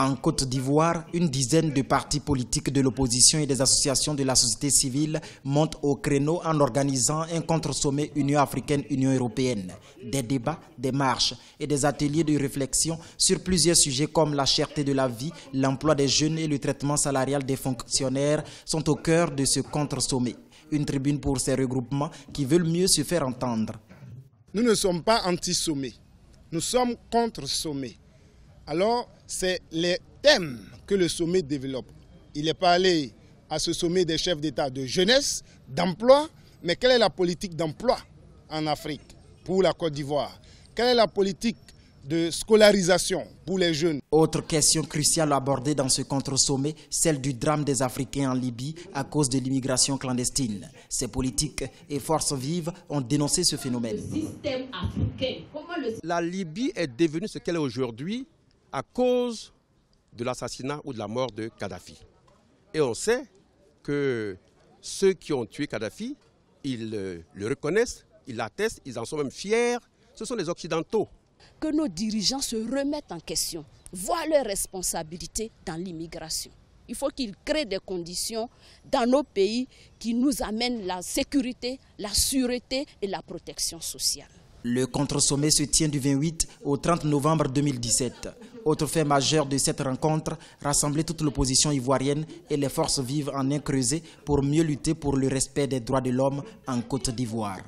En Côte d'Ivoire, une dizaine de partis politiques de l'opposition et des associations de la société civile montent au créneau en organisant un contre-sommet Union africaine-Union européenne. Des débats, des marches et des ateliers de réflexion sur plusieurs sujets comme la cherté de la vie, l'emploi des jeunes et le traitement salarial des fonctionnaires sont au cœur de ce contre-sommet. Une tribune pour ces regroupements qui veulent mieux se faire entendre. Nous ne sommes pas anti-sommet, nous sommes contre-sommet. Alors, c'est les thèmes que le sommet développe. Il n'est pas allé à ce sommet des chefs d'État de jeunesse, d'emploi, mais quelle est la politique d'emploi en Afrique pour la Côte d'Ivoire? Quelle est la politique de scolarisation pour les jeunes? Autre question cruciale abordée dans ce contre-sommet, celle du drame des Africains en Libye à cause de l'immigration clandestine. Ces politiques et forces vives ont dénoncé ce phénomène. La Libye est devenue ce qu'elle est aujourd'hui à cause de l'assassinat ou de la mort de Kadhafi. Et on sait que ceux qui ont tué Kadhafi, ils le reconnaissent, ils l'attestent, ils en sont même fiers. Ce sont les Occidentaux. Que nos dirigeants se remettent en question, voient leurs responsabilités dans l'immigration. Il faut qu'ils créent des conditions dans nos pays qui nous amènent la sécurité, la sûreté et la protection sociale. Le contre-sommet se tient du 28 au 30 novembre 2017. Autre fait majeur de cette rencontre, rassembler toute l'opposition ivoirienne et les forces vives en un creuset pour mieux lutter pour le respect des droits de l'homme en Côte d'Ivoire.